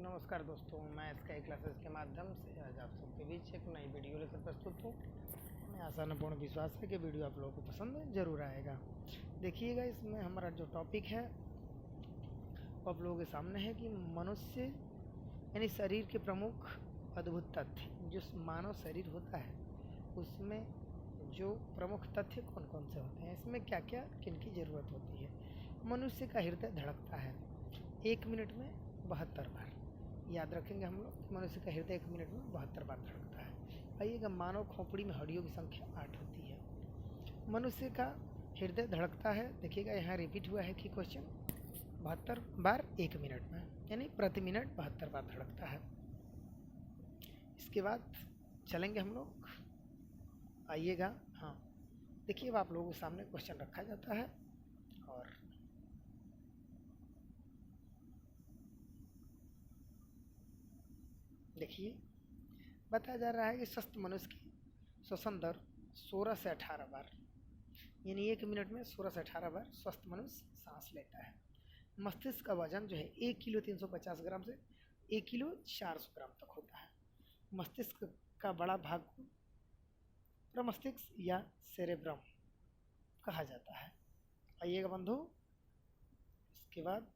नमस्कार दोस्तों, मैं स्काई क्लासेस के माध्यम से आज आप सबके बीच एक नई वीडियो लेकर प्रस्तुत हूँ। मैं आसानपूर्ण विश्वास है कि वीडियो आप लोगों को पसंद ज़रूर आएगा। देखिएगा, इसमें हमारा जो टॉपिक है वो आप लोगों के सामने है कि मनुष्य यानी शरीर के प्रमुख अद्भुत तथ्य। जो मानव शरीर होता है उसमें जो प्रमुख तथ्य कौन कौन से होते हैं, इसमें क्या क्या किन की ज़रूरत होती है। मनुष्य का हृदय धड़कता है 1 मिनट में 72 बार। याद रखेंगे हम लोग, मनुष्य का हृदय 1 मिनट में 72 बार धड़कता है। आइएगा, मानव खोपड़ी में हड्डियों की संख्या 8 होती है। मनुष्य का हृदय धड़कता है, देखिएगा यहाँ रिपीट हुआ है कि क्वेश्चन 72 बार 1 मिनट में, यानी प्रति मिनट 72 बार धड़कता है। इसके बाद चलेंगे हम लोग, आइएगा। हाँ, देखिए अब आप लोगों के सामने क्वेश्चन रखा जाता है और देखिए बताया जा रहा है कि स्वस्थ मनुष्य की श्वसन दर 16 से 18 बार, यानी 1 मिनट में 16 से 18 बार स्वस्थ मनुष्य सांस लेता है। मस्तिष्क का वजन जो है 1 किलो 350 ग्राम से 1 किलो 400 ग्राम तक होता है। मस्तिष्क का बड़ा भाग को प्रमस्तिष्क या सेरेब्रम कहा जाता है। आइएगा बंधु, इसके बाद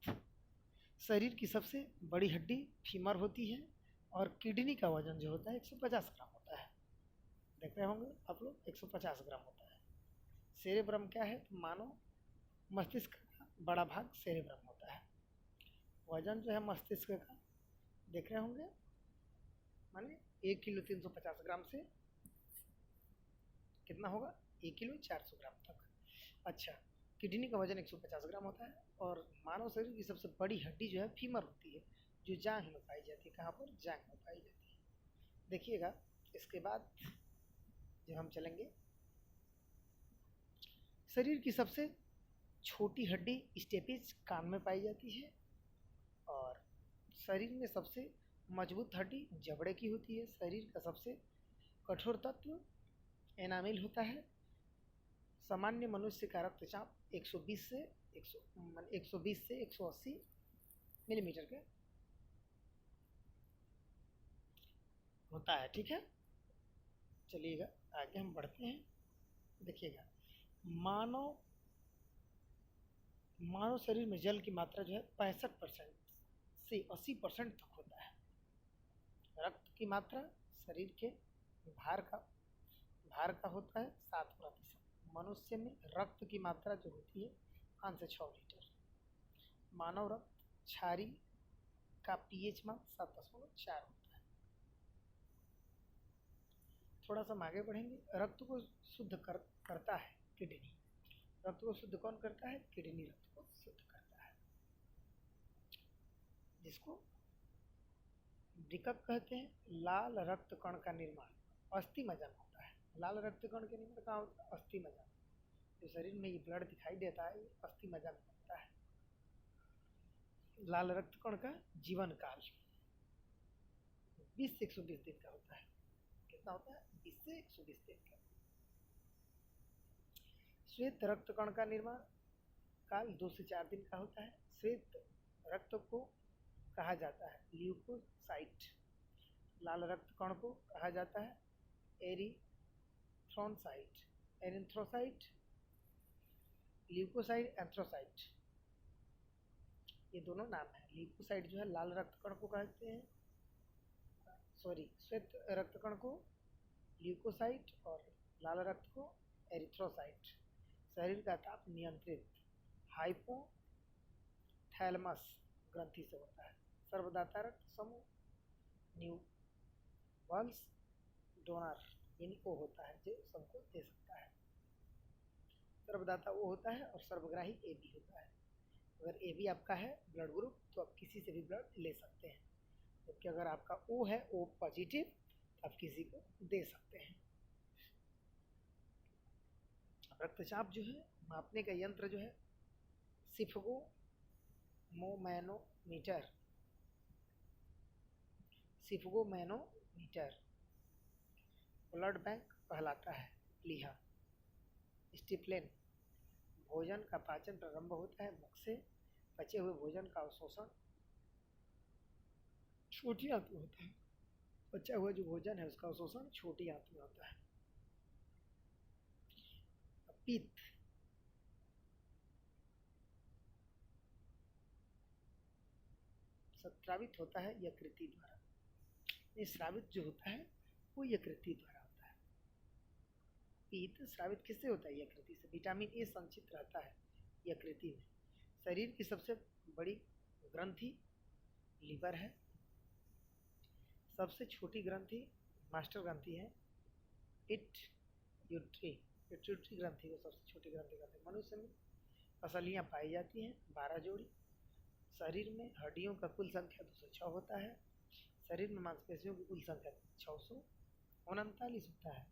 शरीर की सबसे बड़ी हड्डी फीमर होती है और किडनी का वजन जो होता है 150 ग्राम होता है। देख रहे होंगे आप लोग, 150 ग्राम होता है। सेरेब्रम क्या है, तो मानो मस्तिष्क का बड़ा भाग सेरेब्रम होता है। वजन जो है मस्तिष्क का देख रहे होंगे, माने 1 किलो 350 ग्राम से कितना होगा, 1 किलो 400 ग्राम तक। अच्छा, किडनी का वजन 150 ग्राम होता है और मानव शरीर की सबसे बड़ी हड्डी जो है फीमर होती है, जो जांघ में पाई जाती है। कहाँ पर, जांघ में पाई जाती है। देखिएगा, इसके बाद जब हम चलेंगे, शरीर की सबसे छोटी हड्डी स्टेपिज कान में पाई जाती है और शरीर में सबसे मजबूत हड्डी जबड़े की होती है। शरीर का सबसे कठोर तत्व एनामिल होता है। सामान्य मनुष्य का रक्तचाप 120 से 180 मिलीमीटर के होता है। ठीक है, चलिएगा आगे हम बढ़ते हैं। देखिएगा, मानव शरीर में जल की मात्रा जो है 65% से 80% तक होता है। रक्त की मात्रा शरीर के भार का होता है 7%। मनुष्य में रक्त की मात्रा जो होती है 5 से 6 लीटर। मानव रक्त क्षारीय का पीएच मान 7.4 होता है। थोड़ा सा हम आगे बढ़ेंगे। रक्त को शुद्ध करता है किडनी। रक्त को शुद्ध कौन करता है, किडनी रक्त को शुद्ध करता है, जिसको वृक्क कहते हैं। लाल रक्त कण का निर्माण अस्थि मज्जा में होता है। लाल रक्त कण के निर्माण कहाँ होता है, अस्थि मज्जा में। जो शरीर में ये ब्लड दिखाई देता है, ये अस्थि मज्जा में होता है। लाल रक्त कण का जीवन काल 20 से 120 दिन का होता है। कितना होता है, 20 से 120 दिन का। श्वेत रक्त कण का निर्माण काल 2 से 4 दिन का होता है। श्वेत रक्त को कहा जाता है ल्यूकोसाइट। लाल रक्त कण को कहा जाता है एरिथ्रोसाइट, ल्यूकोसाइट, एंथ्रोसाइट, ये दोनों नाम है। ल्यूकोसाइट जो है लाल रक्त कण को कहते हैं, श्वेत रक्त कण को ल्यूकोसाइट और लाल रक्त को एरिथ्रोसाइट। शरीर का ताप नियंत्रित हाइपोथैलेमस ग्रंथि से होता है। सर्वदाता रक्त समूह न्यूबल्स डोनर यानी ओ होता है, जो सबको दे सकता है। सर्वदाता ओ होता है और सर्वग्राही ए बी होता है। अगर ए बी आपका है ब्लड ग्रुप, तो आप किसी से भी ब्लड ले सकते हैं। जबकि अगर आपका ओ है, ओ पॉजिटिव, तो आप किसी को दे सकते हैं। रक्तचाप जो है मापने का यंत्र जो है सिफगोमैनोमीटर। ब्लड बैंक कहलाता है प्लीहा। स्टिप्लेन, भोजन का पाचन प्रारंभ होता है मुख से। बचे हुए भोजन का अवशोषण छोटी आंत में होता है। बचा हुआ जो भोजन है उसका अवशोषण छोटी आंत में होता है। पित्त स्रावित होता है यकृति द्वारा। ये स्रावित जो होता है वो यकृति द्वारा होता है। पित्त स्रावित किससे होता है? यकृति से। विटामिन ए संचित रहता है यकृति में। शरीर की सबसे बड़ी ग्रंथि लीवर है। सबसे छोटी ग्रंथि मास्टर ग्रंथि है पिट्यूटरी ग्रंथि को सबसे छोटी ग्रंथि कहते हैं। मनुष्य में पसलियाँ पाई जाती हैं 12 जोड़ी। शरीर में हड्डियों का कुल संख्या 206 होता है। शरीर में मांसपेशियों की कुल संख्या 639 होता है।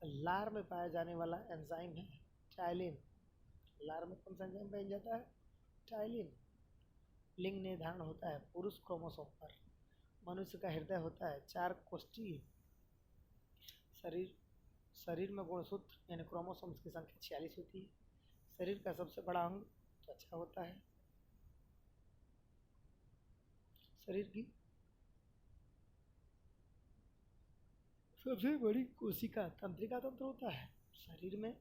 लार में पाया जाने वाला एंजाइम है टाइलिन। लार में कौन सा एंजाइम पाया जाता है? टाइलिन। लिंग निर्धारण होता है पुरुष क्रोमोसोम पर। मनुष्य का हृदय होता है 4 कोष्ठीय। शरीर में गुणसूत्र यानी क्रोमोसोम्स की संख्या 46 होती है। शरीर का सबसे बड़ा अंग त्वचा होता है। शरीर की सबसे बड़ी कोशिका तंत्रिका तंत्र होता है। शरीर में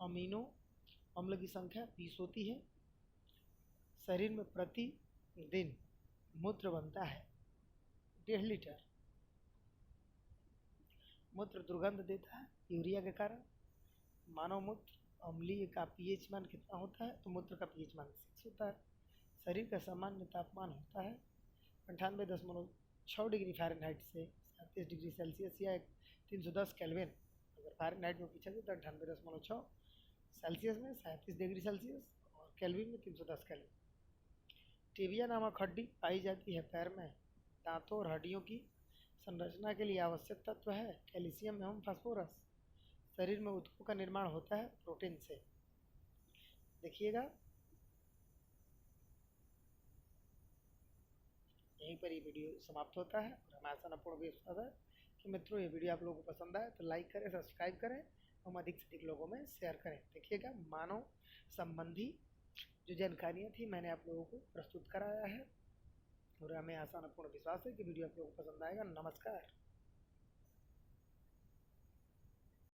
अमीनो अम्ल की संख्या 20 होती है। शरीर में प्रति दिन मूत्र बनता है 1.5 लीटर। मूत्र दुर्गंध देता है यूरिया के कारण। मानव मूत्र अम्लीय का पीएच मान कितना होता है? तो मूत्र का पीएच मान 6 होता है। शरीर का सामान्य तापमान होता है 98.6 डिग्री फ़ारेनहाइट से 37 डिग्री सेल्सियस या 310 केल्विन। अगर फ़ारेनहाइट में पूछा जाए तो 98.6 सेल्सियस में 37 डिग्री सेल्सियस और केल्विन में 310 केल्विन। टिबिया नामक हड्डी पाई जाती है पैर में। दांतों और हड्डियों की संरचना के लिए आवश्यक तत्व है कैल्शियम एवं फास्फोरस। शरीर में ऊतकों का निर्माण होता है प्रोटीन से। देखिएगा यहीं पर ये वीडियो समाप्त होता है और हमें आशा पूर्ण विश्वास है कि मित्रों ये वीडियो आप लोगों को पसंद आए तो लाइक करें, सब्सक्राइब करें और अधिक से अधिक लोगों में शेयर करें। देखिएगा मानव संबंधी जो जानकारियाँ थी मैंने आप लोगों को प्रस्तुत कराया है और हमें आशा पूर्ण विश्वास है कि वीडियो आप लोगों को पसंद आएगा। नमस्कार।